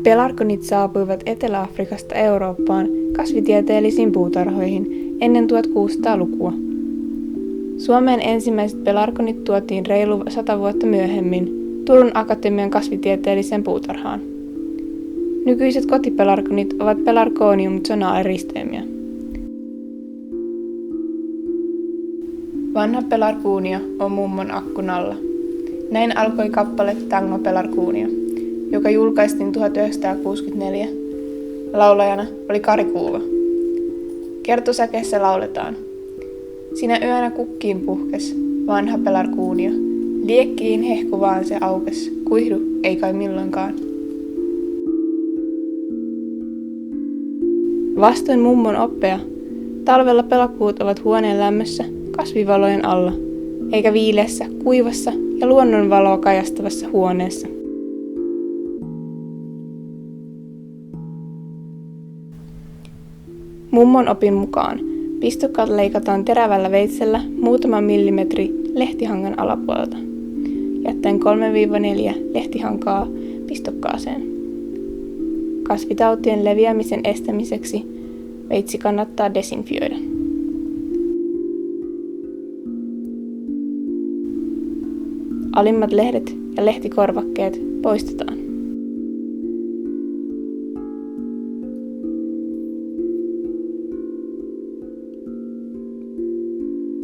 Pelargonit saapuivat Etelä-Afrikasta Eurooppaan kasvitieteellisiin puutarhoihin ennen 1600-lukua. Suomeen ensimmäiset pelargonit tuotiin reilu 100 vuotta myöhemmin Turun Akatemian kasvitieteelliseen puutarhaan. Nykyiset kotipelargonit ovat Pelargonium zonae-risteemiä. Vanha pelargonio on mummon akkun alla. Näin alkoi kappale Tango Pelargonio, joka julkaistiin 1964. Laulajana oli Kari Kuuva. Kertosäkeessä lauletaan. Sinä yönä kukkiin puhkes, vanha pelargonio. Liekkiin hehkuvaan se aukes, kuihdu ei kai milloinkaan. Vastoin mummon oppea, talvella pelakuut ovat huoneen lämmössä kasvivalojen alla, eikä viileässä, kuivassa ja luonnonvaloa kajastavassa huoneessa. Mummon opin mukaan pistokkaat leikataan terävällä veitsellä muutama millimetri lehtihangan alapuolelta, jättäen 3-4 lehtihankaa pistokkaaseen. Kasvitautien leviämisen estämiseksi veitsi kannattaa desinfioida. Alimmat lehdet ja lehtikorvakkeet poistetaan.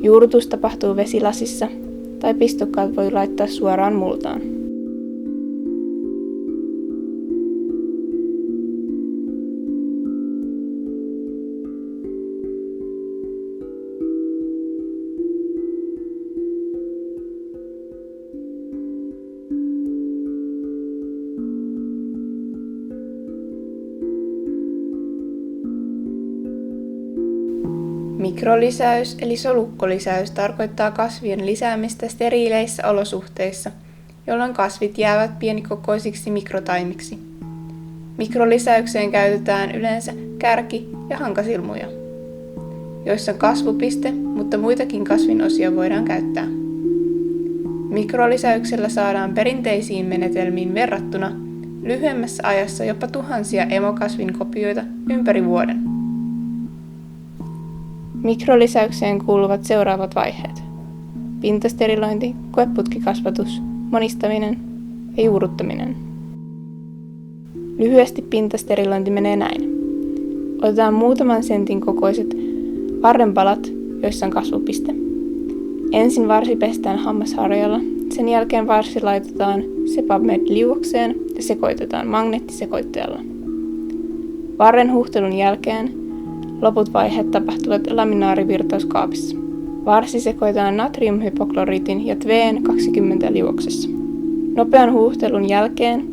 Juurutus tapahtuu vesilasissa tai pistokkaat voi laittaa suoraan multaan. Mikrolisäys eli solukkolisäys tarkoittaa kasvien lisäämistä steriileissä olosuhteissa, jolloin kasvit jäävät pienikokoisiksi mikrotaimiksi. Mikrolisäykseen käytetään yleensä kärki- ja hankasilmuja, joissa on kasvupiste, mutta muitakin kasvinosia voidaan käyttää. Mikrolisäyksellä saadaan perinteisiin menetelmiin verrattuna lyhyemmässä ajassa jopa tuhansia emokasvin kopioita ympäri vuoden. Mikrolisäykseen kuuluvat seuraavat vaiheet: pintasterilointi, koeputkikasvatus, monistaminen ja juurruttaminen. Lyhyesti pintasterilointi menee näin. Otetaan muutaman sentin kokoiset varrenpalat, joissa on kasvupiste. Ensin varsi pestään hammasharjalla, sen jälkeen varsi laitetaan Sepamed-liuokseen ja sekoitetaan magneettisekoitteella. Varren huuhtelun jälkeen loput vaiheet tapahtuvat laminaarivirtauskaapissa. Varsi sekoitetaan natriumhypokloriitin ja tveen 20 liuoksessa. Nopean huuhtelun jälkeen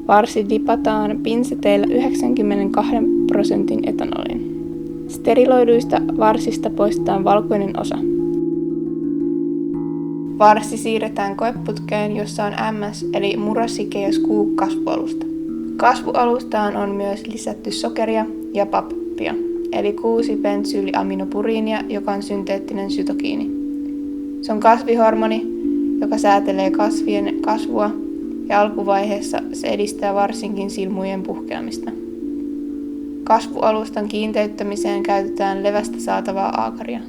varsi dipataan pinseteillä 92% etanoliin. Steriloiduista varsista poistetaan valkoinen osa. Varsi siirretään koeputkeen, jossa on MS eli Murasikeus kasvualusta. Kasvualustaan on myös lisätty sokeria ja pappia, eli 6-bentsyyliaminopuriinia, joka on synteettinen sytokiini. Se on kasvihormoni, joka säätelee kasvien kasvua ja alkuvaiheessa se edistää varsinkin silmujen puhkeamista. Kasvualustan kiinteyttämiseen käytetään levästä saatavaa aakaria.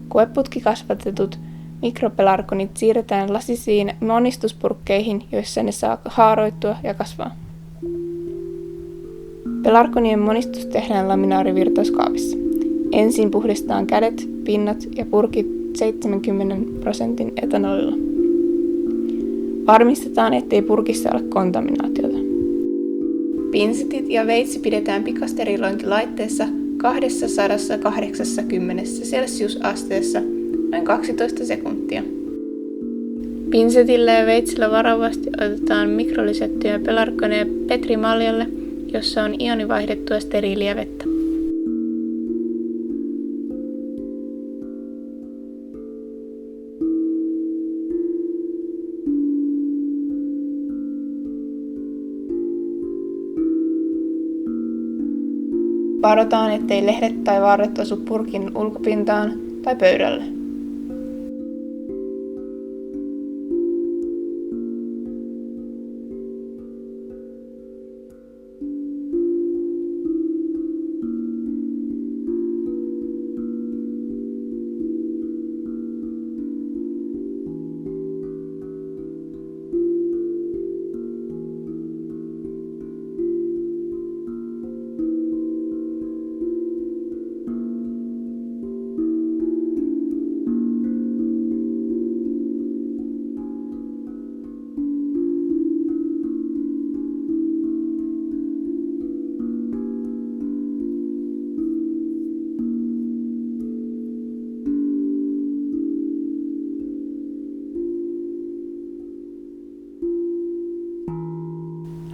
Koeputkikasvatetut mikropelargonit siirretään lasisiin monistuspurkkeihin, joissa ne saa haaroittua ja kasvaa. Pelargonien monistus tehdään laminaarivirtauskaapissa. Ensin puhdistetaan kädet, pinnat ja purkit 70% etanolilla. Varmistetaan, ettei purkissa ole kontaminaatiota. Pinsetit ja veitsi pidetään pikasterilointilaitteessa 280 celsiusasteessa noin 12 sekuntia. Pinsetillä ja veitsillä varovasti otetaan mikrolisättyjä pelargoneja petrimaljalle, jossa on ionivaihdettua steriiliä vettä. Varotaan, ettei lehdet tai varret osu purkin ulkopintaan tai pöydälle.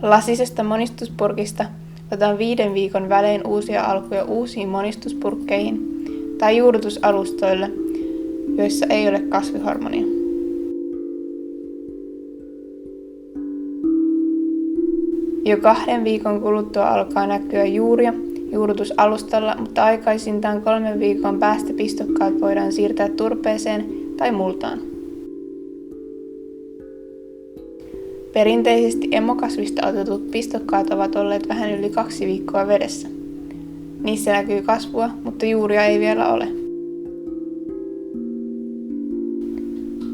Lasisesta monistuspurkista otetaan 5 viikon välein uusia alkuja uusiin monistuspurkkeihin tai juurrutusalustoille, joissa ei ole kasvihormonia. Jo 2 viikon kuluttua alkaa näkyä juuria juurrutusalustalla, mutta aikaisintaan 3 viikon päästä pistokkaat voidaan siirtää turpeeseen tai multaan. Perinteisesti emokasvista otetut pistokkaat ovat olleet vähän yli 2 viikkoa vedessä. Niissä näkyy kasvua, mutta juuria ei vielä ole.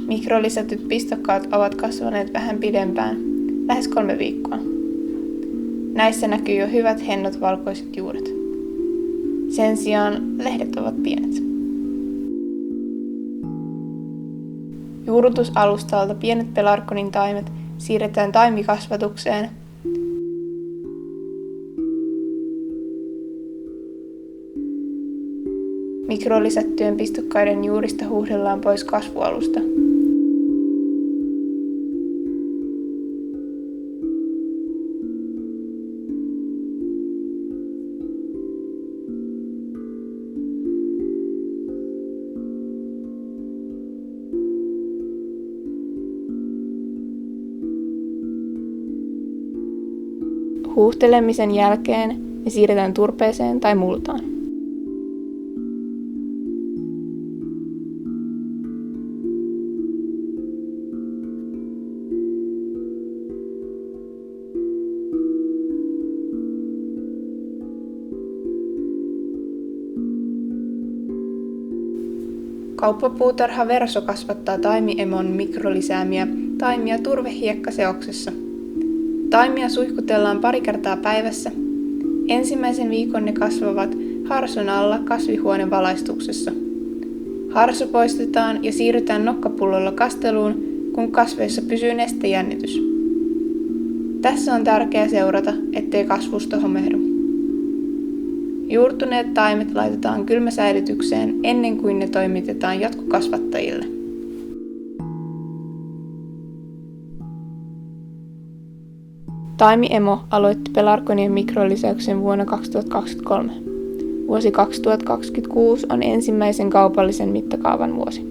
Mikrolisätyt pistokkaat ovat kasvaneet vähän pidempään, lähes 3 viikkoa. Näissä näkyy jo hyvät hennot valkoiset juuret. Sen sijaan lehdet ovat pienet. Juurrutusalustalta pienet pelarkonin taimet siirretään taimikasvatukseen. Mikrolisättyjen pistokkaiden juurista huuhdellaan pois kasvualusta. Huuhtelemisen jälkeen ne siirretään turpeeseen tai multaan. Kauppapuutarha Verso kasvattaa taimiemon mikrolisäämiä taimia turvehiekkaseoksessa. Taimia suihkutellaan 2 kertaa päivässä. Ensimmäisen viikon ne kasvavat harson alla kasvihuonevalaistuksessa. Harso poistetaan ja siirrytään nokkapullolla kasteluun, kun kasveissa pysyy nestejännitys. Tässä on tärkeää seurata, ettei kasvusto homehdu. Juurtuneet taimet laitetaan kylmäsäilytykseen ennen kuin ne toimitetaan jatkokasvattajille. Taimiemo aloitti pelarkonien mikrolisäyksen vuonna 2023. Vuosi 2026 on ensimmäisen kaupallisen mittakaavan vuosi.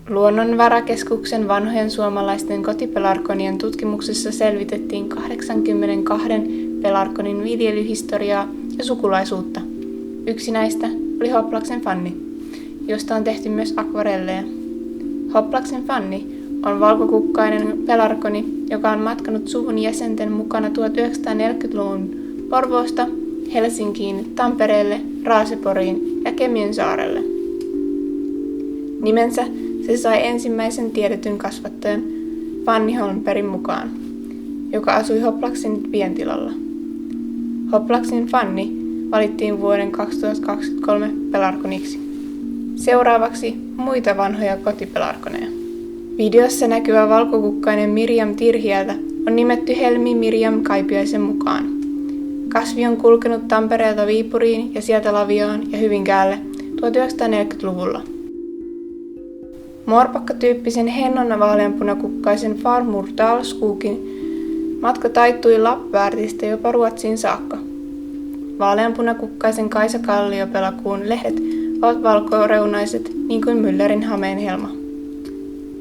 Luonnonvarakeskuksen vanhojen suomalaisten kotipelarkonien tutkimuksessa selvitettiin 82 pelarkonin viljelyhistoriaa ja sukulaisuutta. Yksi näistä oli Hoplaksen Fanni, josta on tehty myös akvarelleja. Hoplaksen Fanni on valkokukkainen pelarkoni, joka on matkanut suvun jäsenten mukana 1940-luvun Porvoosta Helsinkiin, Tampereelle, Raaseporiin ja Kemiönsaarelle. Nimensä se sai ensimmäisen tiedetyn kasvattajan Fanny Holmbergin mukaan, joka asui Hoplaksen pientilalla. Hoplaksen Fanny valittiin vuoden 2023 pelarkoniksi. Seuraavaksi muita vanhoja kotipelarkoneja. Videossa näkyvä valkokukkainen Mirjam Tirhiältä on nimetty Helmi Mirjam Kaipiaisen mukaan. Kasvi on kulkenut Tampereelta Viipuriin ja sieltä Lavioon ja Hyvinkäälle 1940-luvulla. Muorpakka-tyyppisen hennon vaaleanpunakukkaisen Farmur Dalskukin matka taittui Lappvärtistä jopa Ruotsiin saakka. Vaaleanpunakukkaisen Kaisa Kalliopelakuun lehdet ovat valkoreunaiset niin kuin Müllerin hameenhelma.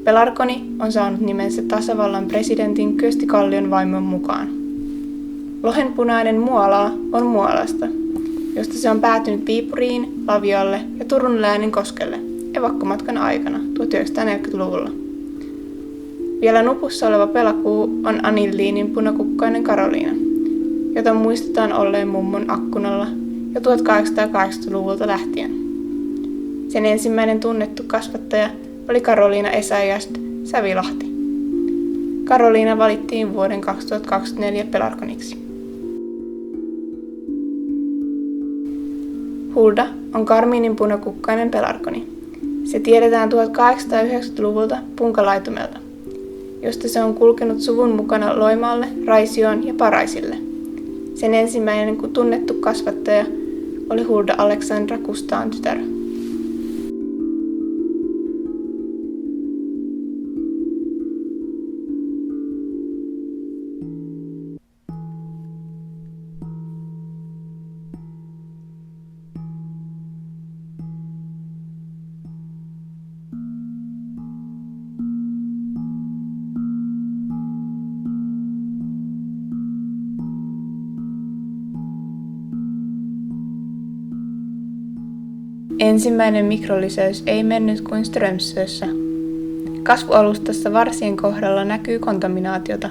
Pelarkoni on saanut nimensä tasavallan presidentin Kyösti Kallion vaimon mukaan. Lohenpunainen muolaa on Muolasta, josta se on päätynyt Viipuriin, Laviolle ja Turun Lääninkoskelle evakkomatkan aikana 1940-luvulla. Vielä nupussa oleva pelakuu on Anilliinin punakukkainen Karoliina, jota muistetaan olleen mummon akkunalla jo 1880-luvulta lähtien. Sen ensimmäinen tunnettu kasvattaja oli Karoliina Esaiast Sävilahti. Karoliina valittiin vuoden 2024 pelarkoniksi. Hulda on karmiinin punakukkainen pelarkoni. Se tiedetään 1890-luvulta Punkalaitumelta, josta se on kulkenut suvun mukana Loimaalle, Raisioon ja Paraisille. Sen ensimmäinen tunnettu kasvattaja oli Hulda Aleksandra Kustaan tytär. Ensimmäinen mikrolisäys ei mennyt kuin Strömsössä. Kasvualustassa varsien kohdalla näkyy kontaminaatiota.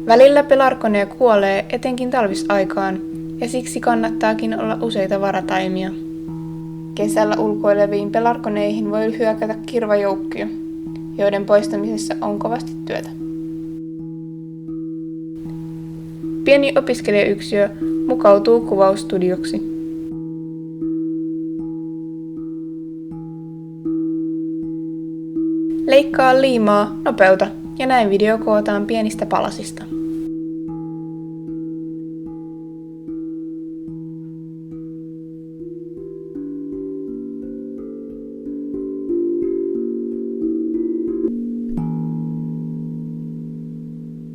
Välillä pelargonia kuolee etenkin talvisaikaan, ja siksi kannattaakin olla useita varataimia. Kesällä ulkoileviin pelargoneihin voi hyökätä kirvajoukkoja, joiden poistamisessa on kovasti työtä. Pieni opiskelijayksiö mukautuu kuvausstudioksi. Leikkaa liimaa, nopeuta ja näin video kootaan pienistä palasista.